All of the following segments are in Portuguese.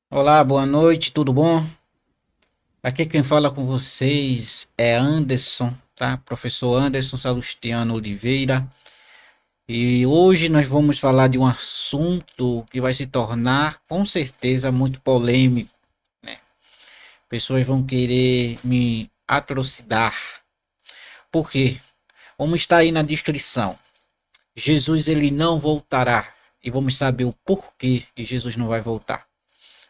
Olá, boa noite, tudo bom? Aqui quem fala com vocês é Anderson, tá? Professor Anderson Salustiano Oliveira. E hoje nós vamos falar de um assunto que vai se tornar com certeza muito polêmico, né? Pessoas vão querer me atrocidar. Por quê? Como está aí na descrição, Jesus ele não voltará. E vamos saber o porquê que Jesus não vai voltar.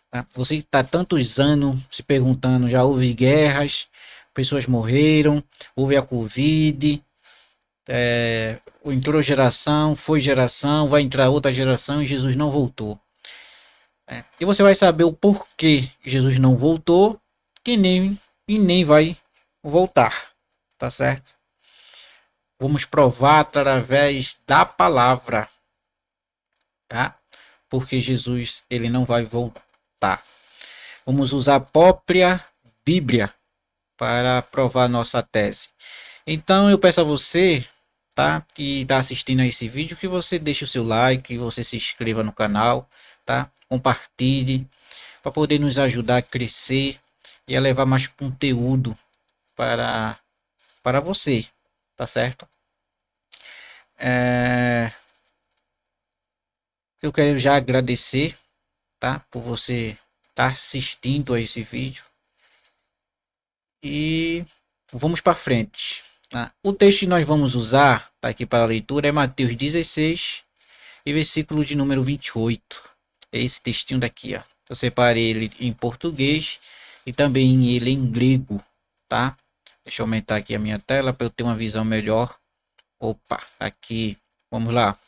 Tá? Você está tantos anos se perguntando, já houve guerras, pessoas morreram, houve a Covid, entrou geração, vai entrar outra geração e Jesus não voltou. E você vai saber o porquê Jesus não voltou e nem vai voltar, tá certo? Vamos provar através da palavra, tá? Porque Jesus ele não vai voltar. Vamos usar a própria Bíblia para provar nossa tese. Então eu peço a você, tá, que está assistindo a esse vídeo, que você deixe o seu like, que você se inscreva no canal, tá? Compartilhe para poder nos ajudar a crescer e a levar mais conteúdo para você, tá certo? Eu quero já agradecer, tá, por você estar assistindo a esse vídeo. E vamos para frente. Tá? O texto que nós vamos usar tá aqui para a leitura é Mateus 16 e versículo de número 28. É esse textinho daqui, ó. Eu separei ele em português e também ele em grego, tá? Deixa eu aumentar aqui a minha tela para eu ter uma visão melhor. Opa, aqui, vamos lá.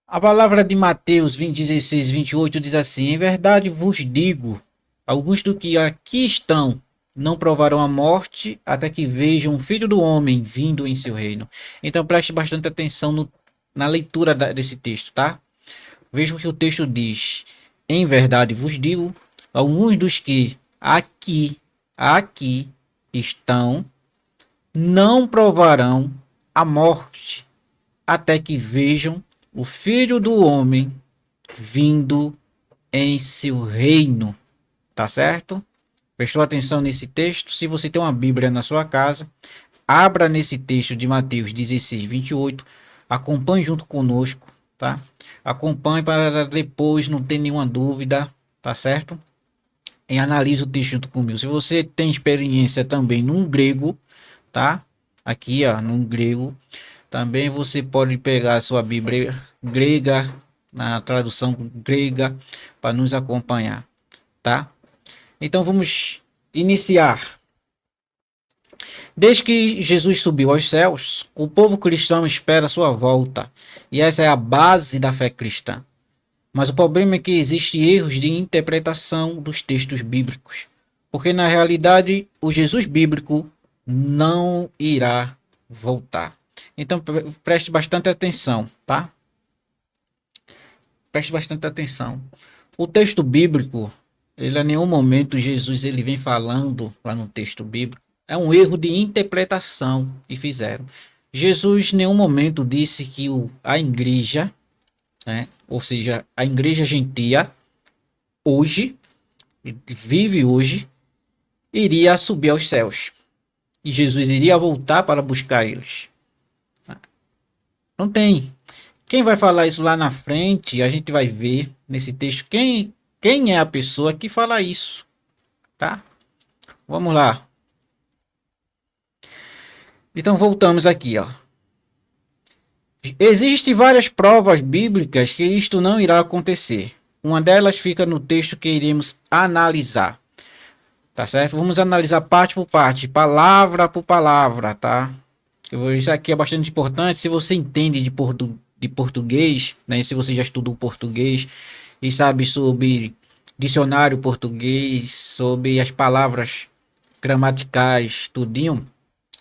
A palavra de Mateus 16, 28 diz assim: em verdade vos digo, alguns do que aqui estão não provarão a morte até que vejam o Filho do Homem vindo em seu reino. Então preste bastante atenção na leitura desse texto, tá? Vejam que o texto diz: em verdade vos digo, alguns dos que aqui estão não provarão a morte até que vejam o Filho do Homem vindo em seu reino. Tá certo? Prestou atenção nesse texto? Se você tem uma Bíblia na sua casa, abra nesse texto de Mateus 16, 28. Acompanhe junto conosco, tá? Acompanhe para depois não ter nenhuma dúvida, tá certo? E analise o texto junto comigo. Se você tem experiência também no grego, tá? Aqui, ó, no grego, também você pode pegar a sua Bíblia grega, na tradução grega, para nos acompanhar, tá? Então vamos iniciar. Desde que Jesus subiu aos céus, o povo cristão espera sua volta, e essa é a base da fé cristã. Mas o problema é que existem erros de interpretação dos textos bíblicos, porque na realidade o Jesus bíblico não irá voltar. Então preste bastante atenção, tá? Preste bastante atenção. O texto bíblico, ele a nenhum momento Jesus ele vem falando lá no texto bíblico. É um erro de interpretação que fizeram. Jesus em nenhum momento disse que a igreja, né, ou seja, a igreja gentia, hoje, vive hoje, iria subir aos céus. E Jesus iria voltar para buscar eles. Não tem. Quem vai falar isso lá na frente, a gente vai ver nesse texto quem é a pessoa que fala isso, tá? Vamos lá. Então voltamos aqui, ó. Existem várias provas bíblicas que isto não irá acontecer. Uma delas fica no texto que iremos analisar. Tá certo? Vamos analisar parte por parte, palavra por palavra, tá? Isso aqui é bastante importante. Se você entende de português, né? Se você já estudou português e sabe sobre dicionário português, sobre as palavras gramaticais, tudinho,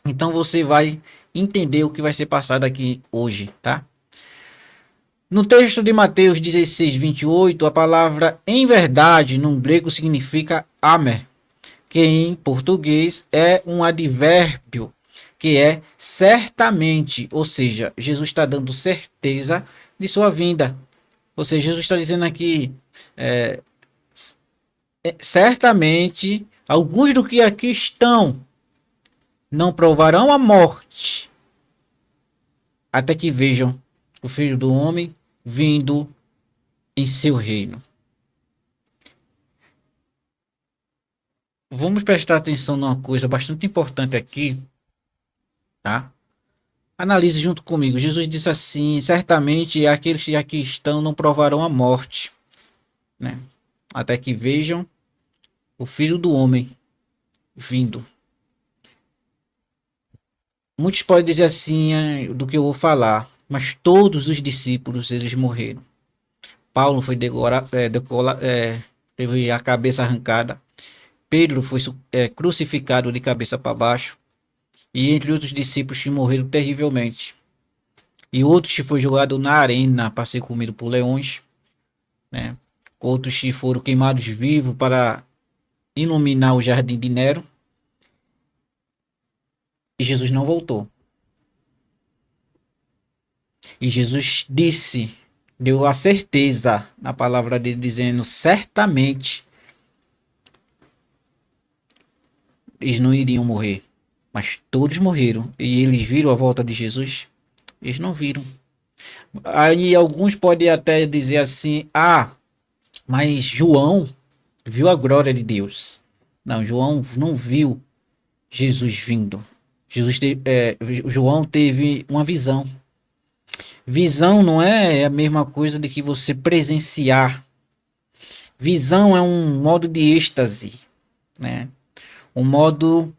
então você vai entender o que vai ser passado aqui hoje, tá? No texto de Mateus 16:28, a palavra em verdade no grego significa amer, que em português é um advérbio, que é certamente, ou seja, Jesus está dando certeza de sua vinda. Ou seja, Jesus está dizendo aqui, é, certamente, alguns do que aqui estão não provarão a morte, até que vejam o Filho do Homem vindo em seu reino. Vamos prestar atenção numa coisa bastante importante aqui, tá? Analise junto comigo. Jesus disse assim: certamente aqueles que aqui estão não provarão a morte, né? Até que vejam o Filho do Homem vindo. Muitos podem dizer assim do que eu vou falar, mas todos os discípulos eles morreram. Paulo foi teve a cabeça arrancada. Pedro foi crucificado de cabeça para baixo. E entre outros discípulos que morreram terrivelmente. E outros que foi jogado na arena para ser comido por leões, né? Outros que foram queimados vivos para iluminar o jardim de Nero. E Jesus não voltou. E Jesus disse, deu a certeza na palavra dele, dizendo certamente eles não iriam morrer. Mas todos morreram. E eles viram a volta de Jesus? Eles não viram. Aí alguns podem até dizer assim: ah, mas João viu a glória de Deus. Não, João não viu Jesus vindo. João teve uma visão. Visão não é a mesma coisa de que você presenciar. Visão é um modo de êxtase, né? Um modo,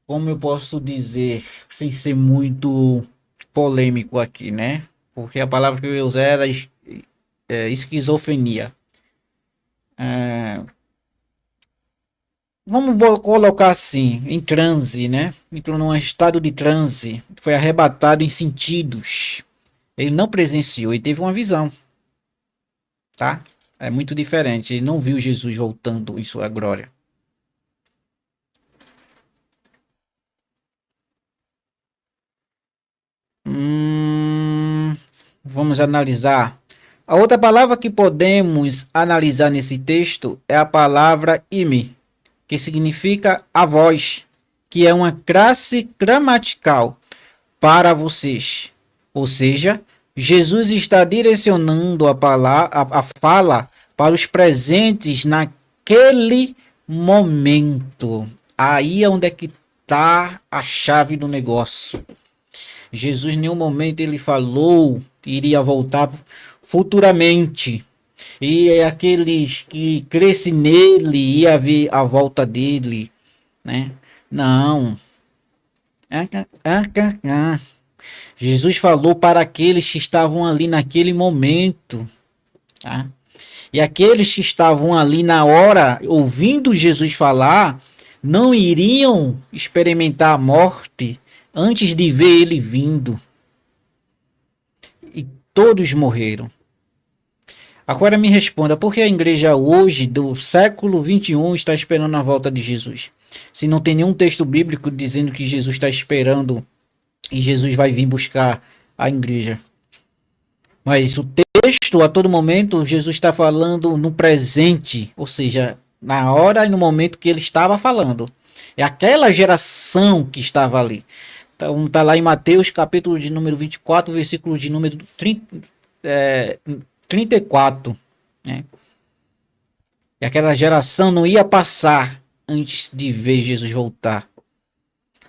como eu posso dizer, sem ser muito polêmico aqui, né? Porque a palavra que eu ia usar era esquizofrenia. Vamos colocar assim, em transe, né? Entrou num estado de transe, foi arrebatado em sentidos. Ele não presenciou e teve uma visão, tá? É muito diferente. Ele não viu Jesus voltando em sua glória. Vamos analisar. A outra palavra que podemos analisar nesse texto é a palavra ime, que significa a voz, que é uma classe gramatical para vocês. Ou seja, Jesus está direcionando a fala para os presentes naquele momento. Aí é onde é que está a chave do negócio. Jesus em nenhum momento ele falou que iria voltar futuramente. E aqueles que crescem nele ia ver a volta dele, né? Não. Jesus falou para aqueles que estavam ali naquele momento, tá? E aqueles que estavam ali na hora, ouvindo Jesus falar, não iriam experimentar a morte antes de ver ele vindo. E todos morreram. Agora me responda, por que a igreja hoje, do século 21, está esperando a volta de Jesus? Se não tem nenhum texto bíblico dizendo que Jesus está esperando e Jesus vai vir buscar a igreja. Mas o texto, a todo momento, Jesus está falando no presente, ou seja, na hora e no momento que ele estava falando. É aquela geração que estava ali. Então está lá em Mateus, capítulo de número 24, versículo de número 34. Né? E aquela geração não ia passar antes de ver Jesus voltar.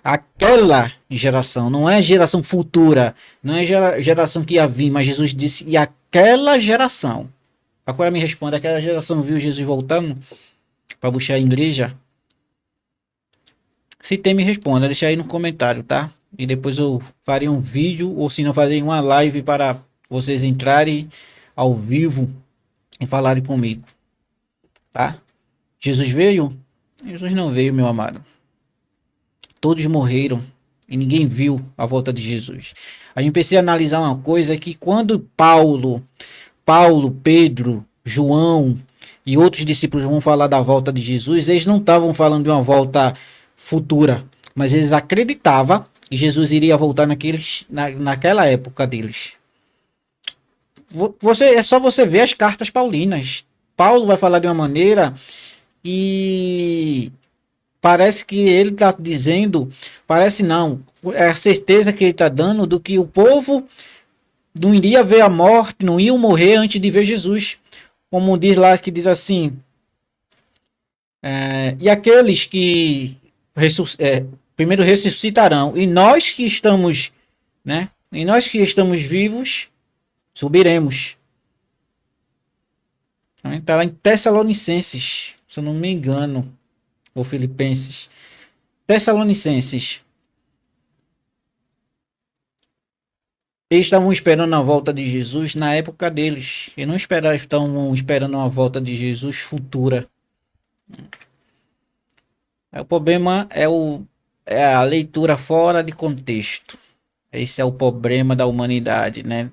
Aquela geração, não é geração futura, não é geração que ia vir, mas Jesus disse, e aquela geração. Agora me responda, aquela geração viu Jesus voltando para buscar a igreja? Se tem, me responda. Deixa aí no comentário, tá? E depois eu farei um vídeo, ou se não, farei uma live para vocês entrarem ao vivo e falarem comigo, tá? Jesus veio? Jesus não veio, meu amado. Todos morreram e ninguém viu a volta de Jesus. A gente precisa analisar uma coisa, que quando Paulo, Pedro, João e outros discípulos vão falar da volta de Jesus, eles não estavam falando de uma volta futura, mas eles acreditavam que Jesus iria voltar naquela época deles. É só você ver as cartas paulinas. Paulo vai falar de uma maneira e parece que ele está dizendo, parece não, é a certeza que ele está dando do que o povo não iria ver a morte, não iam morrer antes de ver Jesus. Como diz lá, que diz assim, e aqueles que primeiro ressuscitarão, e nós que estamos, né? E nós que estamos vivos, subiremos. Está lá em Tessalonicenses, se eu não me engano, ou Filipenses. Tessalonicenses. Eles estavam esperando a volta de Jesus na época deles. E não estavam esperando uma volta de Jesus futura. O problema é a leitura fora de contexto. Esse é o problema da humanidade, né?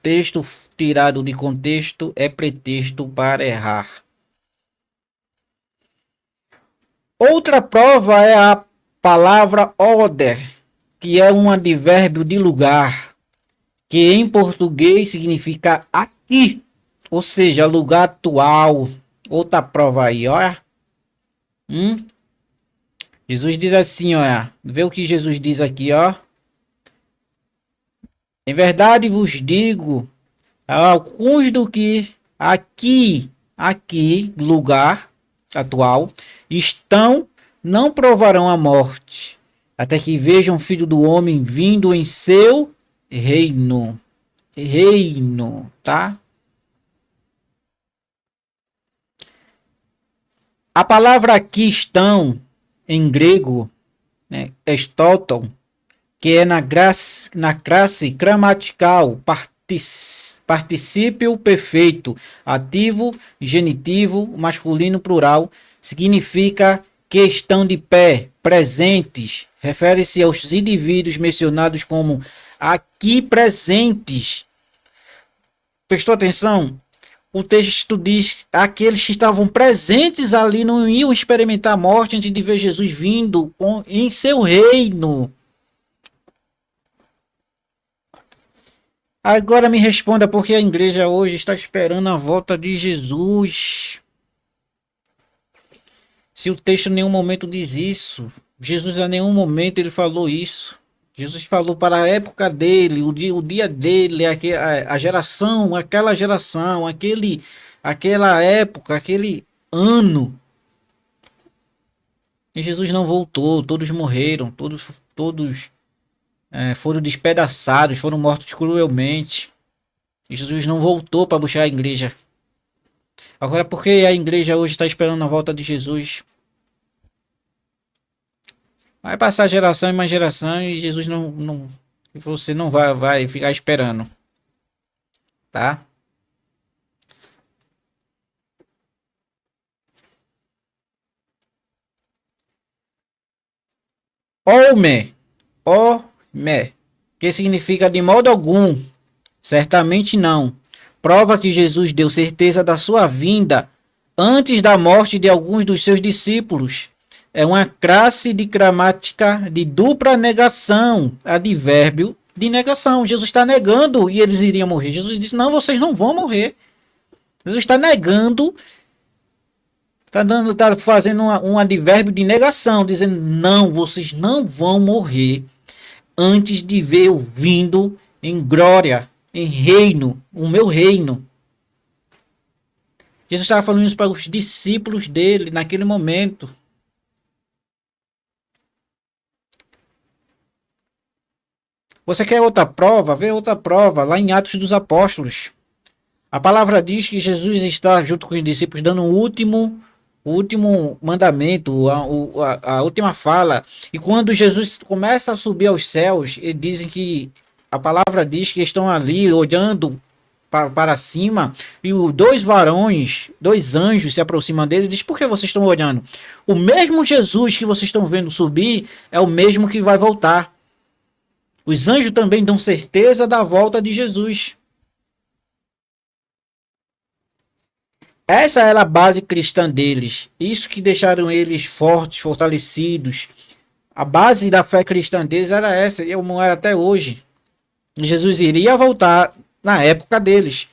Texto tirado de contexto é pretexto para errar. Outra prova é a palavra oder, que é um advérbio de lugar, que em português significa aqui, ou seja, lugar atual. Outra prova aí, olha. Jesus diz assim, olha. Vê o que Jesus diz aqui, ó. Em verdade vos digo, alguns do que aqui, lugar atual, não provarão a morte, até que vejam o Filho do Homem vindo em seu reino. Reino, tá? A palavra aqui estão, em grego, né, estoton, que é na classe gramatical particípio perfeito, ativo, genitivo, masculino, plural, significa que estão de pé, presentes, refere-se aos indivíduos mencionados como aqui presentes. Prestou atenção? O texto diz aqueles que estavam presentes ali não iam experimentar a morte antes de ver Jesus vindo em seu reino. Agora me responda, por que a igreja hoje está esperando a volta de Jesus? Se o texto em nenhum momento diz isso, Jesus em nenhum momento ele falou isso. Jesus falou para a época dele, o dia dele, a geração, aquela geração, aquela época, aquele ano. E Jesus não voltou, todos morreram, todos foram despedaçados, foram mortos cruelmente. E Jesus não voltou para buscar a igreja. Agora, por que a igreja hoje está esperando a volta de Jesus? Vai passar geração e mais geração e Jesus você não vai ficar esperando. Tá? Ome, que significa de modo algum, certamente não. Prova que Jesus deu certeza da sua vinda antes da morte de alguns dos seus discípulos. É uma classe de gramática de dupla negação, advérbio de negação. Jesus está negando e eles iriam morrer. Jesus disse, não, vocês não vão morrer. Jesus está negando, está fazendo um advérbio de negação, dizendo, não, vocês não vão morrer antes de ver eu vindo em glória, em reino, o meu reino. Jesus estava falando isso para os discípulos dele naquele momento. Você quer outra prova? Vê outra prova, lá em Atos dos Apóstolos. A palavra diz que Jesus está junto com os discípulos dando um último o último mandamento, a última fala. E quando Jesus começa a subir aos céus, eles dizem que a palavra diz que estão ali olhando para cima, e os dois varões, dois anjos se aproximam dele e diz: por que vocês estão olhando? O mesmo Jesus que vocês estão vendo subir é o mesmo que vai voltar. Os anjos também dão certeza da volta de Jesus. Essa era a base cristã deles. Isso que deixaram eles fortes, fortalecidos. A base da fé cristã deles era essa, e como é até hoje. Jesus iria voltar na época deles.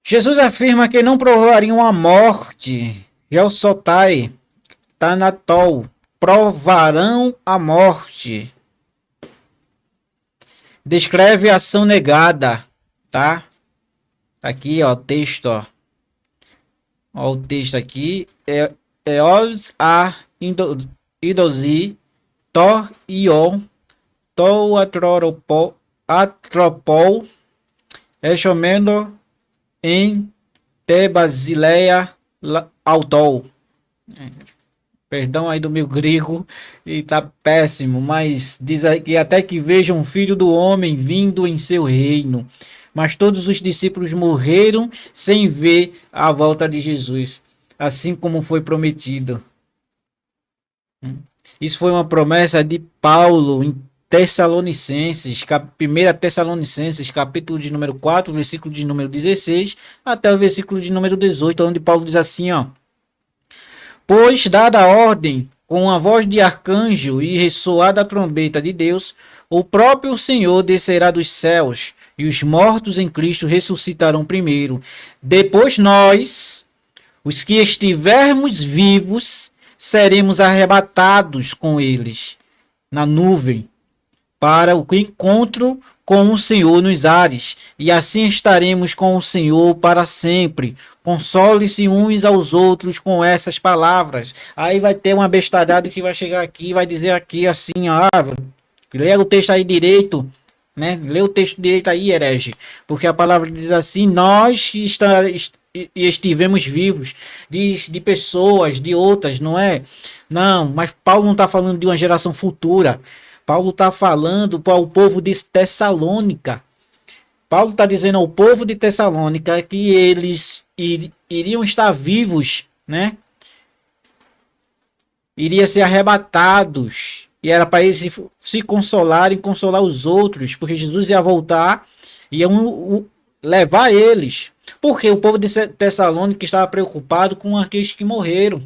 Jesus afirma que não provariam a morte. Gelsotai, Tanatol, provarão a morte. Descreve a ação negada, tá? Aqui, ó, texto, ó. Ó, o texto aqui é Eos a idosi to ion to atropol echomendo em te basileia autol. Perdão aí do meu grego, e tá péssimo, mas diz aqui: até que vejam o filho do homem vindo em seu reino. Mas todos os discípulos morreram sem ver a volta de Jesus, assim como foi prometido. Isso foi uma promessa de Paulo em Tessalonicenses, 1 Tessalonicenses, capítulo de número 4, versículo de número 16, até o versículo de número 18, onde Paulo diz assim, ó: pois, dada a ordem, com a voz de arcanjo e ressoada a trombeta de Deus, o próprio Senhor descerá dos céus, e os mortos em Cristo ressuscitarão primeiro. Depois nós, os que estivermos vivos, seremos arrebatados com eles na nuvem para o encontro com o Senhor nos ares, e assim estaremos com o Senhor para sempre. Console-se uns aos outros com essas palavras. Aí vai ter uma bestalhada que vai chegar aqui e vai dizer aqui assim, lê o texto aí direito, né? Lê o texto direito aí, herege, porque a palavra diz assim: nós estivemos vivos, de pessoas, de outras, não é? Não, mas Paulo não está falando de uma geração futura. Paulo está falando para o povo de Tessalônica. Paulo está dizendo ao povo de Tessalônica que eles iriam estar vivos, né? Iriam ser arrebatados. E era para eles se consolarem, consolar os outros, porque Jesus ia voltar e ia levar eles. Porque o povo de Tessalônica estava preocupado com aqueles que morreram.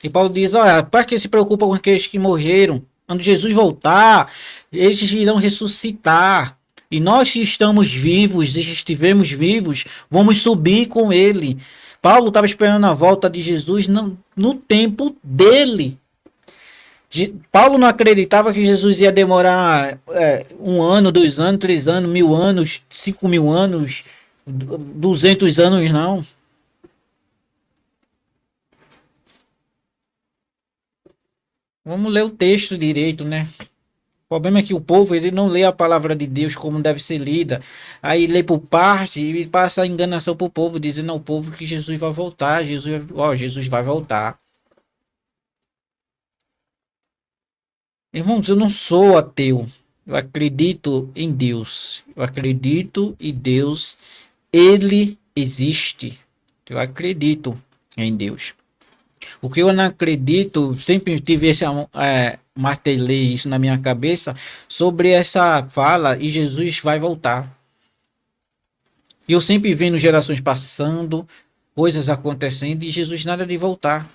E Paulo diz: olha, para que se preocupa com aqueles que morreram? Quando Jesus voltar, eles irão ressuscitar. E nós que estamos vivos, e estivemos vivos, vamos subir com ele. Paulo estava esperando a volta de Jesus no tempo dele. Paulo não acreditava que Jesus ia demorar 1 ano, 2 anos, 3 anos, 1000 anos, 5000 anos, 200 anos, não. Vamos ler o texto direito, né? O problema é que o povo ele não lê a palavra de Deus como deve ser lida. Aí lê por parte e passa a enganação para o povo, dizendo ao povo que Jesus vai voltar. Jesus vai voltar. Irmãos, eu não sou ateu. Eu acredito em Deus. Eu acredito em Deus. Ele existe. Eu acredito em Deus. O que eu não acredito, sempre tive esse martelei isso na minha cabeça sobre essa fala e Jesus vai voltar. E eu sempre vendo gerações passando, coisas acontecendo e Jesus nada de voltar.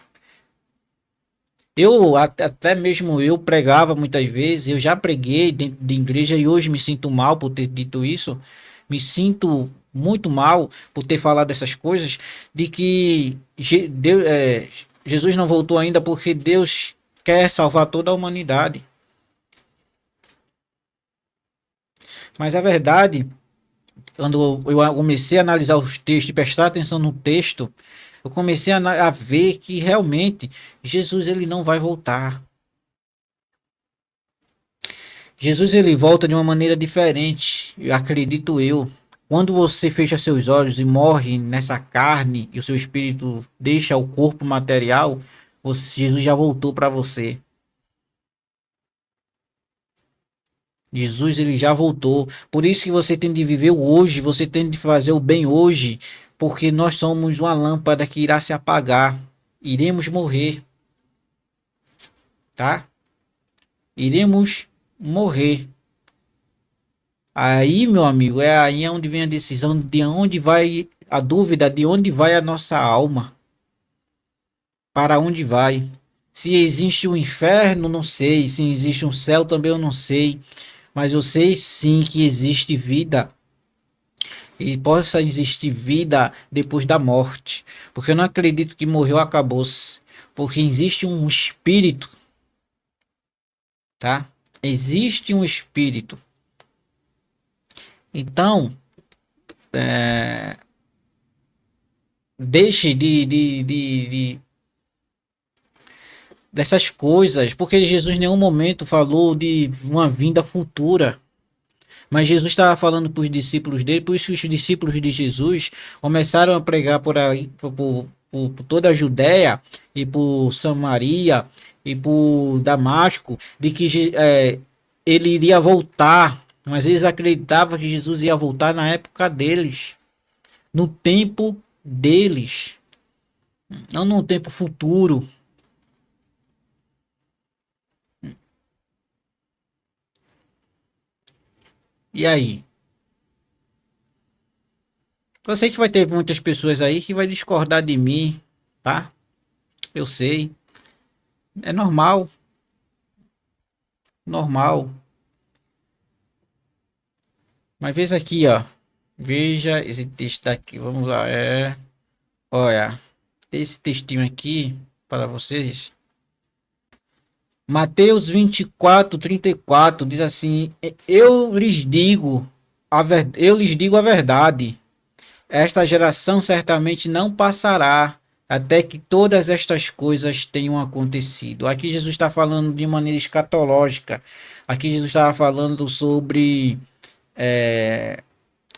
Eu até mesmo eu pregava muitas vezes, eu já preguei dentro de igreja e hoje me sinto mal por ter dito isso. Me sinto muito mal por ter falado essas coisas, de que Jesus não voltou ainda porque Deus quer salvar toda a humanidade. Mas a verdade, quando eu comecei a analisar os textos e prestar atenção no texto, eu comecei a ver que realmente Jesus ele não vai voltar. Jesus ele volta de uma maneira diferente, eu acredito eu. Quando você fecha seus olhos e morre nessa carne e o seu espírito deixa o corpo material, Jesus já voltou para você. Jesus ele já voltou. Por isso que você tem de viver o hoje, você tem de fazer o bem hoje, porque nós somos uma lâmpada que irá se apagar. Iremos morrer, tá? Iremos morrer. Aí, meu amigo, é aí onde vem a decisão de onde vai a dúvida de onde vai a nossa alma, para onde vai. Se existe um inferno, não sei. Se existe um céu, também eu não sei. Mas eu sei sim que existe vida e possa existir vida depois da morte, porque eu não acredito que morreu acabou-se, porque existe um espírito, tá? Existe um espírito. Então, deixe dessas coisas, porque Jesus em nenhum momento falou de uma vinda futura. Mas Jesus estava falando para os discípulos dele, por isso que os discípulos de Jesus começaram a pregar por aí, por toda a Judéia e por Samaria e por Damasco, de que ele iria voltar. Mas eles acreditavam que Jesus ia voltar na época deles, no tempo deles, não no tempo futuro. E aí? Eu sei que vai ter muitas pessoas aí que vai discordar de mim, tá? Eu sei. É normal, normal. Mas veja aqui, ó. Veja esse texto aqui. Vamos lá. Olha, esse textinho aqui para vocês. Mateus 24:34 diz assim: eu lhes digo a verdade. Esta geração certamente não passará até que todas estas coisas tenham acontecido. Aqui Jesus está falando de maneira escatológica. Aqui Jesus estava falando sobre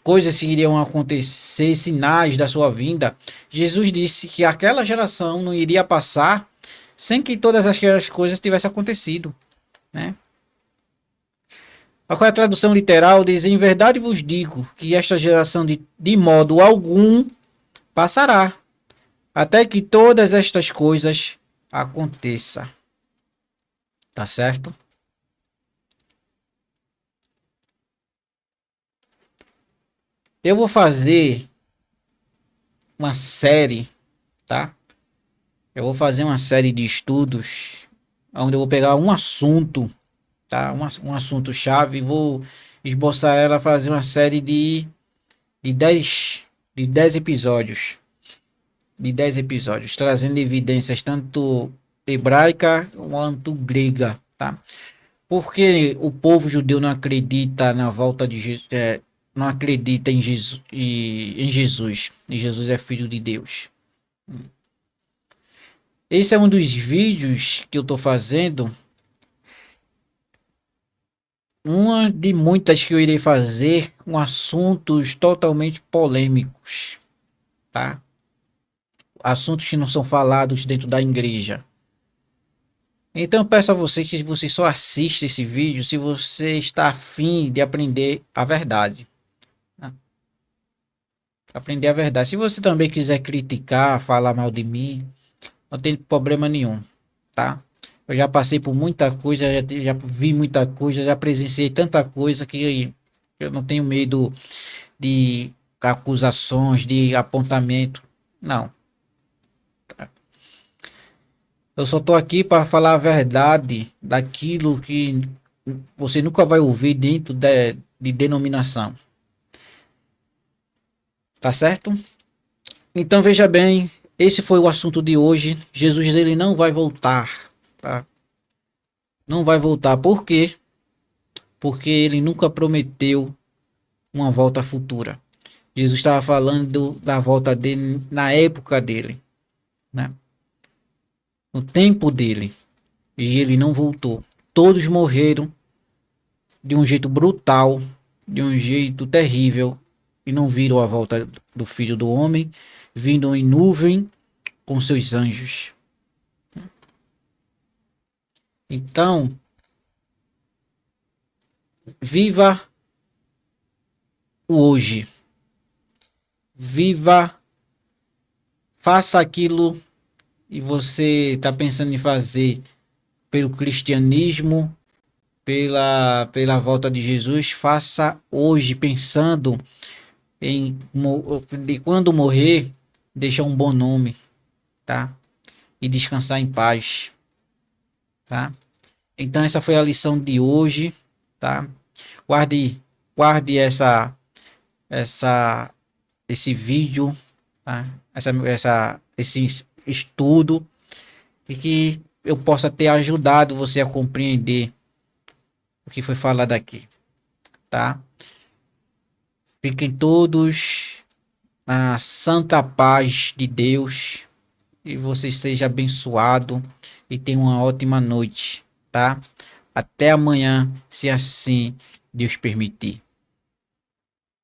coisas que iriam acontecer, sinais da sua vinda. Jesus disse que aquela geração não iria passar sem que todas aquelas coisas tivessem acontecido, né? A tradução literal diz: em verdade vos digo que esta geração de modo algum passará, até que todas estas coisas aconteçam. Tá certo? Eu vou fazer uma série, tá? Eu vou fazer uma série de estudos onde eu vou pegar um assunto, tá? Um assunto chave e vou esboçar ela, fazer uma série de 10 de 10 episódios. De 10 episódios, trazendo evidências tanto hebraica quanto grega, tá? Porque o povo judeu não acredita na volta de Jesus, não acredita em Jesus, em Jesus. E Jesus é filho de Deus. Esse é um dos vídeos que eu estou fazendo. Uma de muitas que eu irei fazer com assuntos totalmente polêmicos, tá? Assuntos que não são falados dentro da igreja. Então eu peço a você que você só assista esse vídeo se você está afim de aprender a verdade. Né? Aprender a verdade. Se você também quiser criticar, falar mal de mim, não tem problema nenhum, tá? Eu já passei por muita coisa, já vi muita coisa, já presenciei tanta coisa que eu não tenho medo de acusações, de apontamento. Não. Eu só tô aqui para falar a verdade daquilo que você nunca vai ouvir dentro de denominação. Tá certo? Então veja bem, esse foi o assunto de hoje. Jesus ele não vai voltar, tá? Não vai voltar. Por quê? Porque ele nunca prometeu uma volta futura. Jesus estava falando da volta dele na época dele, né? No tempo dele. E ele não voltou. Todos morreram de um jeito brutal, de um jeito terrível, e não viram a volta do Filho do Homem, vindo em nuvem com seus anjos. Então, viva o hoje. Viva, faça aquilo e você está pensando em fazer pelo cristianismo, pela volta de Jesus, faça hoje pensando em de quando morrer, deixar um bom nome, tá? E descansar em paz, tá? Então essa foi a lição de hoje, tá? Guarde, guarde essa esse vídeo, tá? Esse estudo e que eu possa ter ajudado você a compreender o que foi falado aqui, tá? Fiquem todos na santa paz de Deus e você seja abençoado e tenha uma ótima noite, tá? Até amanhã, se assim Deus permitir.